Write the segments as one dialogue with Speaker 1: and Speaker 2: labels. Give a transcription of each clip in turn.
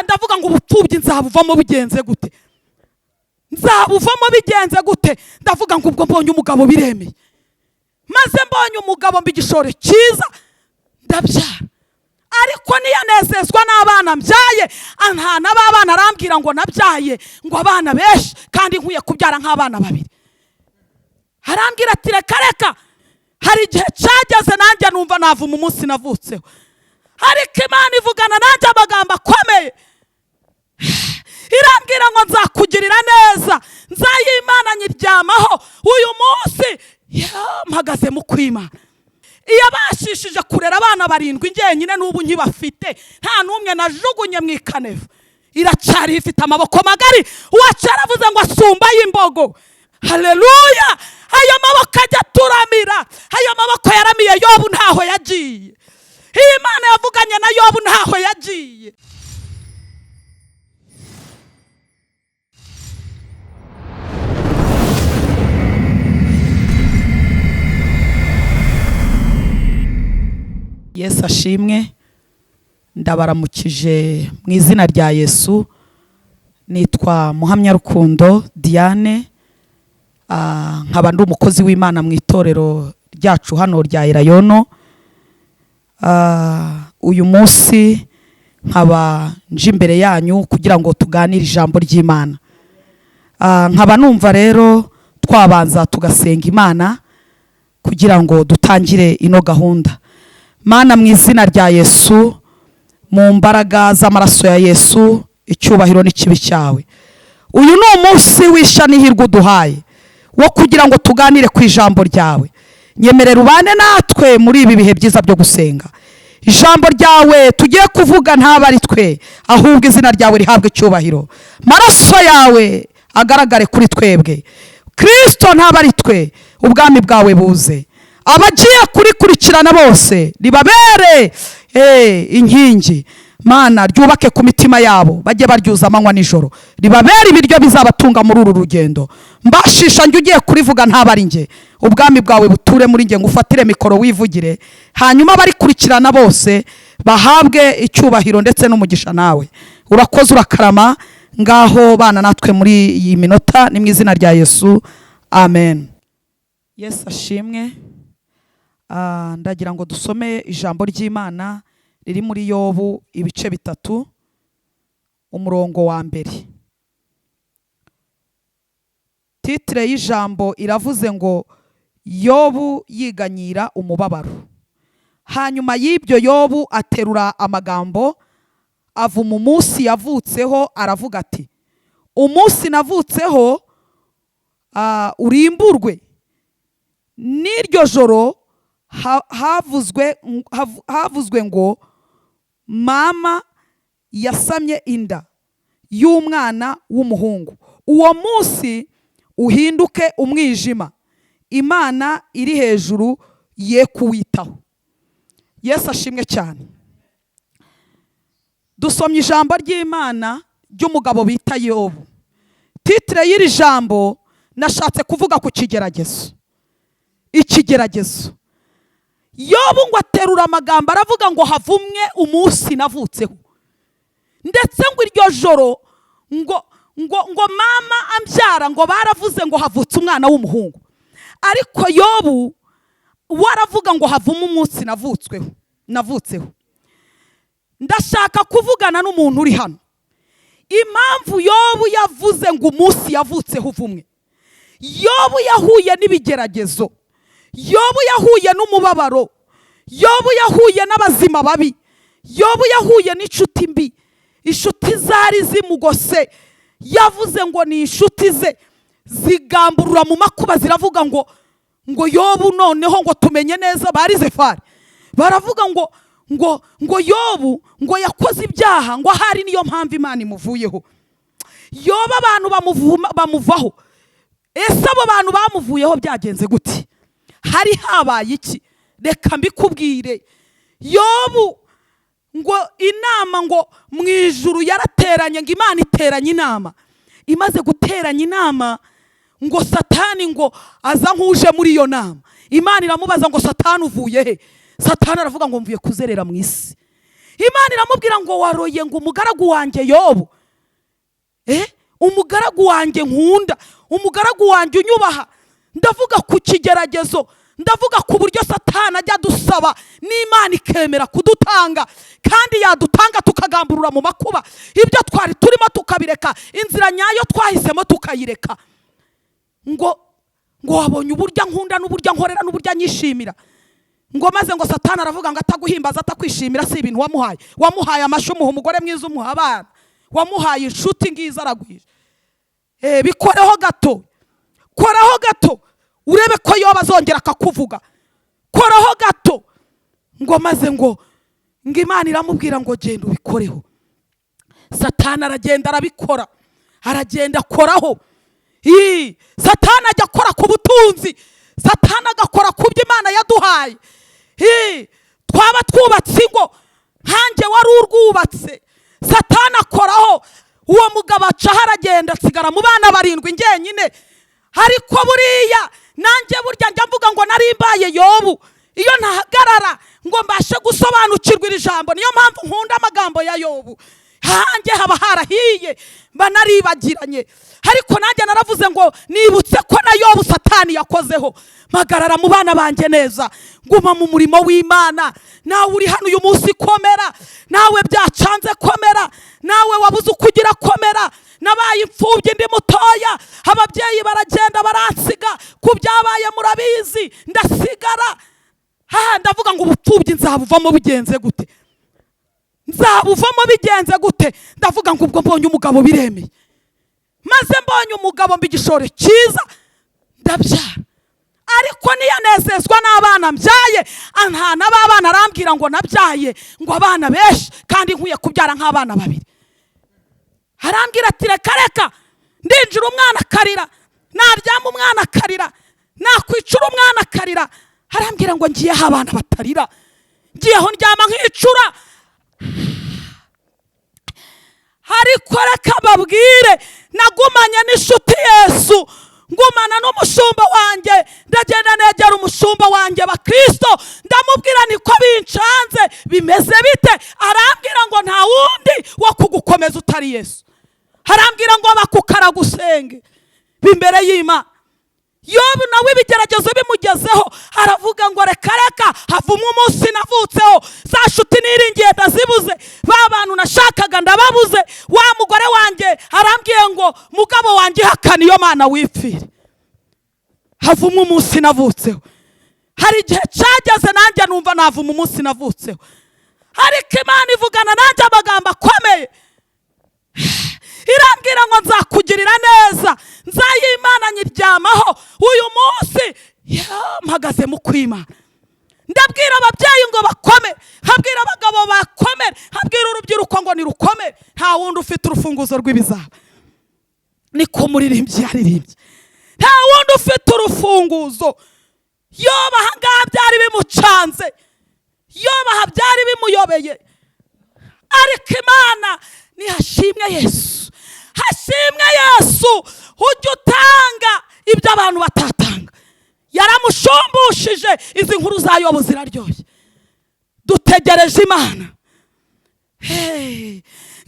Speaker 1: ndavuga ngo ubupfubyi nzabuvamo bigenze gute, nzabuvamo bigenze gute. ndavuga ngo ubwo mbonye umugabo biremeye, maze mbonye umugabo mba igishoro cyiza ndabyara. ariko niyanezezwa n'abana mbyaye, antana b'abana arambwira ngo nabyaye ngo abana benshi kandi nkwiye kubyara nk'abana babiri. arambwira ati reka reka, hari igihe cyageze nanjye numva navuma umunsi navutseho, ariko Imana ivugana nanjye amagambo akomeye. irambwira ngo nzakugirira neza, nzayimana nyiryamaho. uyu munsi mpagaze mu kwimana. iyo bashishije kurera abana 7 njyenyine n'ubu nkibafite, nta n'umwe najugunye mu ikanevu, iracyari ifite amaboko magari. uwacu yaravuze ngo asumba y'imbogo. haleluya! ayo maboko ajya turamira, ayo maboko yaramiye Yobu ntaho yagiye. Imana yavuganye na Yobu ntaho yagiye. Yesu ashimwe. ndabaramukije mu izina rya Yesu. nitwa Muhamyarukundo Diane, nkaba ndi umukozi w'Imana mu itorero ryacu hano rya Irayono. uyu munsi nkaba nje imbere yanyu kugira ngo tuganire ijambo ry'Imana. nkaba numva rero twabanza tugasenga Imana kugira ngo dutangire ino gahunda. Mana, mu izina rya Yesu, mu mbaraga z'amaraso ya Yesu, icyubahiro n'ikibi cyawe, uyu ni umunsi w'isha n'ihirwe uduhaye wo kugira ngo tuganire ku ijambo ryawe. nyemerera ubane natwe muri ibi bihe byiza byo gusenga. ijambo ryawe tugiye kuvuga ntaba ari twe, ahubwo izina ryawe rihabwe icyubahiro. maraso yawe agaragare kuri twebwe. Kristo ntaba ari twe, ubwami bwawe buze. abagiye kurikurikirana bose ribabere inkingi. Mana, ryubake ku mitima yabo, bajye baryuza amanywa nijoro, ribabere ibiryo bizabatunga muri uru rugendo. mbashisha njye ugiye kurivuga ntaba ari njye, ubwami bwawe buture muri njye, ngufatire mikoro wivugire, hanyuma barikurikirana bose bahabwe icyubahiro ndetse n'umugisha. nawe urakoze, urakarama. ngaho bana natwe muri iyi minota, ni mu izina rya Yesu, amen. Yesu ashimwe. ndagira ngo dusome ijambo ry'Imana riri muri Yobu ibice 3, umurongo wa 1. titire y'ijambo iravuze ngo Yobu yiganyira umubabaro. hanyuma y'ibyo Yobu aterura amagambo, avuma umunsi yavutseho, aravuga ati umunsi navutseho urimburwe. n'iryo joro havuzwe ngo mama yasamye inda y'umwana w'umuhungu. uwo munsi uhinduke umwijima, Imana iri hejuru ye kuwitaho. Yesu ashimwe cyane. dusomye ijambo ry'Imana ry'umugabo bita Yobu. titire y'iri jambo nashatse kuvuga ku kigeragezo. ikigeragezo. Yobu ngo aterura amagambo aravuga ngo havumwe umunsi navutseho, ndetse ngo iryo joro ngo mama ambyara ngo baravuze ngo havutse umwana w'umuhungu. ariko Yobu waravuga ngo havuma umunsi navutseho. ndashaka kuvugana n'umuntu uri hano. impamvu Yobu yavuze ngo umunsi yavutseho uvumwe, Yobu yahuye n'ibigeragezo, Yobu yahuye n'umubabaro, Yobu yahuye n'abazima babi, Yobu yahuye n'inshuti mbi, inshuti zari zimugose. yavuze ngo ni inshuti ze zigamburura mu makuba, ziravuga ngo Yobu noneho ngo tumenye neza, bari Zefari baravuga ngo Yobu ngo yakoze ibyaha, ngo ahari niyo mpamvu Imana imuvuyeho. Yobu abantu bamuvaho. ese abo bantu bamuvuyeho byagenze gute? hari habaye iki? reka mbikubwire. Yobu ngo inama ngo mu ijuru yarateranye, ngo Imana iteranye inama. imaze guteranya inama ngo Satani ngo aza nk'uje muri iyo nama. Imana iramubaza ngo Satani uvuye he? Satani aravuga ngo mvuye kuzerera mu isi. Imana iramubwira ngo waroye ngo umugaragu wanjye Yobu, umugaragu wanjye nkunda, umugaragu wanjye unyubaha. Ndavuga ku kigeragezo, ndavuga ku buryo Satani ajya dusaba n'Imana ikemera kudutanga, kandi yadutanga tukagamburura mu makuba. Ibyo twari turimo tukabireka, inzira nyayo twahisemo tukayireka. Ngo wabonye uburyo nkunda n'uburyo nkorera n'uburyo anyishimira. Ngo maze ngo Satani aravuga ngo ataguhimbaza atakwishimira si ibintu wamuhaye. Wamuhaye amashu, umuha umugore mwiza, umuha abana, wamuhaye inshuti ngiza aragwije. Bikoreho gato, koraho gato urebe ko Yoba azongera akakuvuga. Koraho gato. Ngo maze ngo Imana iramubwira ngo genda ubikoreho. Satani aragenda arabikora, aragenda akoraho. Satani ajya akora ku butunzi, Satani agakora ku byo Imana yaduhaye. Twaba twubatse ingo, nkanjye wari urwubatse, Satani akoraho. Uwo mugabo acaho aragenda asigara mu bana 7 njyenyine. Ariko buriya nanjye burya njya mvuga ngo nari mbaye Yobu, iyo ntahagarara ngo mbashe gusobanukirwa iri jambo. Niyo mpamvu nkunda amagambo ya Yobu. Hanjye haba harahiye, mba naribagiranye. Ariko nanjye naravuze ngo nibutse ko na Yobu Satani yakozeho. Magarara mu bana banjye neza, nguma mu murimo w'Imana. Nawe uri hano uyu munsi komera, nawe byacanze komera, nawe wabuze ukugira komera. Nabaye imfubyi ndi mutoya, ababyeyi baragenda baransiga, ku byabaye murabizi, ndasigara. Ndavuga ngo ubupfubyi nzabuvamo bigenze gute? Nzabuvamo bigenze gute? Ndavuga ngo ubwo mbonye umugabo biremeye. Maze mbonye umugabo mbigishore cyiza, ndabyara. Ariko niyanezezwa n'abana mbyaye, antana b'abana arambwira ngo nabyaye ngo abana benshi kandi nkwiye kubyara nk'abana 2. Arambwira ati reka ndinjira umwana akarira, naryama umwana akarira, nakwicura umwana akarira. Arambwira ngo ngiyeho abana batarira, ngiyeho ndyama nkicura. Ariko reka babwire, nagumanye n'inshuti Yesu, ngumana n'umushumba wanjye. Ndagenda negera umushumba wanjye Bakristo, ndamubwira niko bincanze, bimeze bite? Arambwira ngo nta wundi wo kugukomeza utari Yesu. Arambwira ngo bakukara gusenge bimbere y'Imana. Yobu nawe ibigeragezo bimugezeho, aravuga ngo reka havumwe umunsi navutseho, za nshuti niringiye ndazibuze, ba bantu nashakaga ndababuze. Wa mugore wanjye arambwiye ngo mugabo wanjye hakana iyo Mana wipfire. Havumwe umunsi navutseho. Hari igihe cyageze nanjye numva navuma umunsi navutseho, ariko Imana ivugana nanjye amagambo akomeye. Irambwira ngo nzakugirira neza, nzayimana nyiryamaho. Uyu munsi mpagaze mu kwimana. Ndabwira ababyeyi ngo bakome, habwira abagabo bakome, habwira urubyiruko ngo nirukome. Nta wundi ufite urufunguzo rw'ibizaba. Niko muririmbyi yaririmbye, nta wundi ufite urufunguzo. Yoba ahangaha byari bimucanze, Yoba aha byari bimuyobeye, ariko Imana nihashimwe Yesu. Hashimwe Yesu, ujya utanga ibyo abantu batatanga. Yaramushumbushije. Izi nkuru za Yobu ziraryoshye. Dutegereje Imana.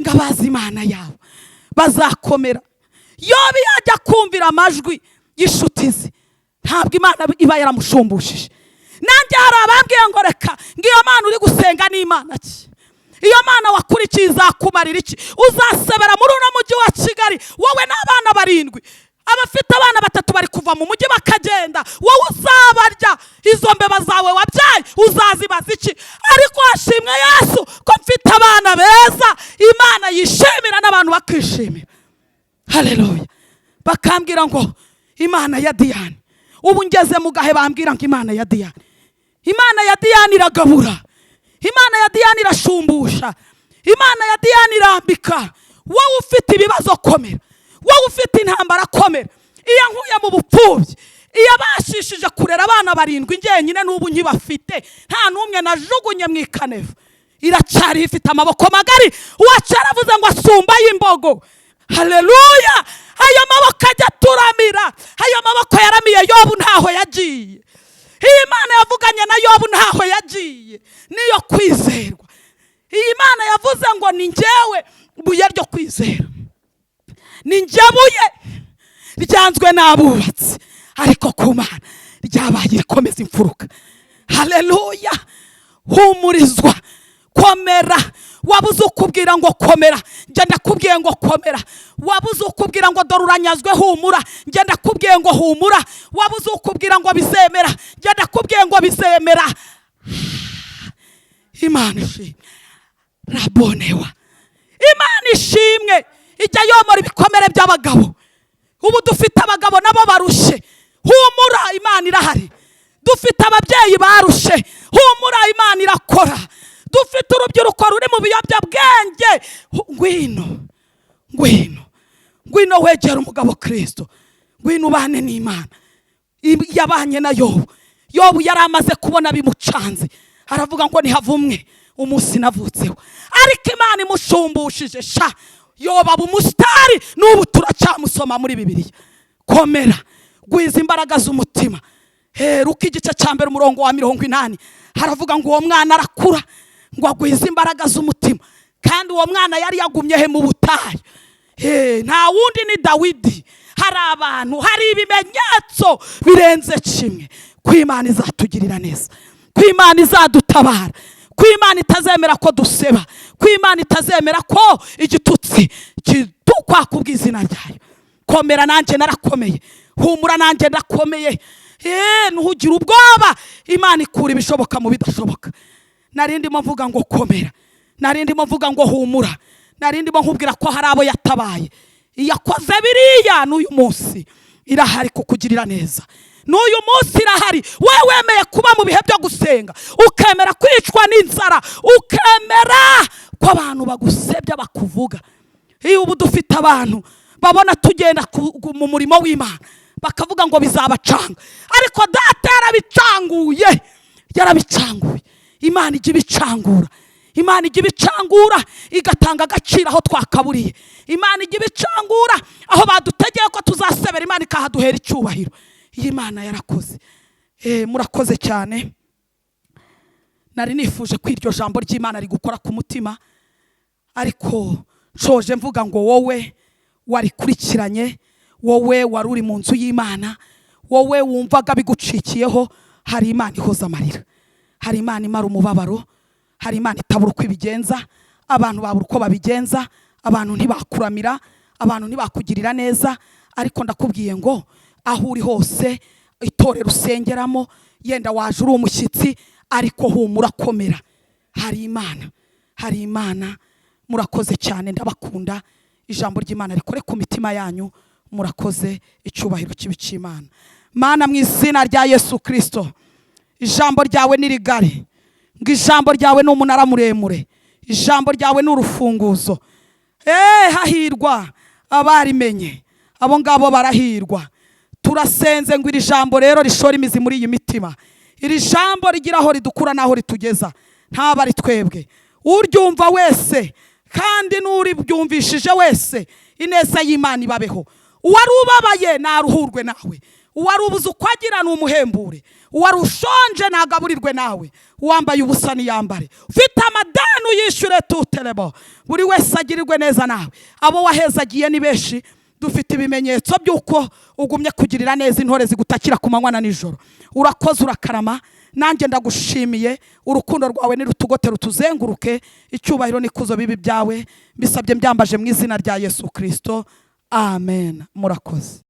Speaker 1: Ngabazi Imana yabo bazakomera. Yobu yajya kumvira amajwi y'ishuti ze, ntabwo Imana iba yaramushumbushije. Nanjye hari abambwiye ngo reka ngiyo Mana uri gusenga ni Imana ki? Iyo Mana wakurikiye izakumarira iki? Uzasebera muri uno mujyi wa Kigali wowe n'abana 7, abafite abana 3 bari kuva mu mujyi bakagenda, wowe uzabarya izo mbeba zawe wabyaye, uzazibaza iki? Ariko hashimwe Yesu ko mfite abana beza, Imana yishimira n'abantu bakishimira. Haleluya. Bakambwira ngo Imana ya Diyane. Ubu ngeze mu gahe bambwira ngo Imana ya Diyane. Imana ya Diyane iragabura, Imana ya Diyane irashumbusha, Imana ya Diyane irambika. Wowe ufite ibibazo komera, wowe ufite intambara komera. Iyo nkuye mu bupfubyi, iyo bashishije kurera abana 7 njyenyine n'ubu nkibafite, nta numwe najugunye mu ikanevu, iracyari ifite amaboko magari. Uwacaravuze ngo asumba y'imbogo. Haleluya. Ayo maboko ajya turamira, ayo maboko yaramiye Yobu ntaho yagiye. Imana yavuganye na Yobu ntaho yagiye, niyo kwizerwa. iyi Mana yavuze ngo ni njyewe buye ryo kwizera, ni njye buye ryanzwe n'abubatsi, ariko ku Mana ryabaye rikomeza imfuruka. Haleluya. Humurizwa, komera. Wabuze ukubwira ngo komera, njye ndakubwiye ngo komera. Wabuze ukubwira ngo dore uranyazwe, humura, njye ndakubwiye ngo humura. Wabuze ukubwira ngo bizemera, njye ndakubwiye ngo bizemera. Imana ishimwe. Rabonewa. Imana ishimwe. Ijya yomora ibikomere by'abagabo. Ubu dufite abagabo nabo barushe, humura, Imana irahari. Dufite ababyeyi barushe, humura, Imana irakora. Dufite urubyiruko ruri mu biyobyabwenge, ngwino wegera umugabo Kristo, ngwino ubane n'Imana. Yabanye na Yobu. Yobu yari amaze kubona bimucanze, aravuga ngo nihavumwe umunsi navutseho, ariko Imana imushumbushije sha Yobu aba umusitari. N'ubu turacyamusoma muri Bibiliya. Komera, gwiza imbaraga z'umutima. Ruka igice cya mbere umurongo wa 80 haravuga ngo uwo mwana arakura, ngo agwiza imbaraga z'umutima. Kandi uwo mwana yari yagumye he mu butayu. Nta wundi ni Dawidi. Hari abantu, hari ibimenyetso birenze kimwe ko Imana izatugirira neza, ko Imana izadutabara, ko Imana itazemera ko duseba, ko Imana itazemera ko igitutsi kitukwa kubw'izina ryayo. Komera, nanjye narakomeye. Humura, nanjye ndakomeye. Ntugira ubwoba, Imana ikura ibishoboka mu bidashoboka. Narindimo mvuga ngo komera, narindimo mvuga ngo humura, narindimo nkubwira ko hari abo yatabaye. Yakoze biriya, n'uyu munsi irahari kukugirira neza. N'uyu munsi irahari. Wewe wemeye kuba mu bihe byo gusenga, ukemera kwicwa n'inzara, ukemera ko abantu bagusebya bakuvuga. Ubu dufite abantu babona tugenda mu murimo w'Imana, bakavuga ngo bizabacanga, ariko data yarabicanguye. Imana ijya ibicangura, Imana ijya ibicangura igatanga agaciro aho twakaburiye. Imana ijya ibicangura aho badutegeye ko tuzasebera, Imana ikahaduhera icyubahiro. Iyi Mana yarakoze. Murakoze cyane. Nari nifuje ko iryo jambo ry'Imana rigukora ku mutima, ariko nshoje mvuga ngo wowe warikurikiranye, wowe wari uri mu nzu y'Imana, wowe wumvaga bigucikiyeho, hari Imana ihoza amarira, hari Imana imara umubabaro, hari Imana itabura uko ibigenza. Abantu babura uko babigenza, abantu ntibakuramira, abantu ntibakugirira neza, ariko ndakubwiye ngo aho uri hose, itorero usengeramo, yenda waje uri umushyitsi, ariko humura, komera, hari Imana, hari Imana. Murakoze cyane, ndabakunda. Ijambo ry'Imana rikore ku mitima yanyu. Murakoze, icyubahiro cy'Imana. Mana, mu izina rya Yesu Kristo, ijambo ryawe ni rigari, ngo ijambo ryawe ni umunara muremure, ijambo ryawe ni urufunguzo. Hahirwa abarimenye, abo ngabo barahirwa. Turasenze ngo iri jambo rero rishora imizi muri iyi mitima, iri jambo rigira aho ridukura n'aho ritugeza, ntaba ari twebwe. Uryumva wese kandi n'uri byumvishije wese, ineza y'Imana ibabeho. Uwari ubabaye naruhurwe nawe, uwari ubuze uko agira n'umuhembure, uwari ushonje nagaburirwe nawe, uwambaye ubusa niyambare, ufite amadani uyishyure tuterebo, buri wese agirirwe neza nawe. Abo wahezagiye ni benshi, dufite ibimenyetso by'uko ugumye kugirira neza intore zigutakira ku manywa na nijoro. Urakoze, urakarama. Nanjye ndagushimiye, urukundo rwawe nirutugote rutuzenguruke, icyubahiro n'ikuzo bibi byawe mbisabye mbyambaje mu izina rya Yesu Kristo, amen. Murakoze.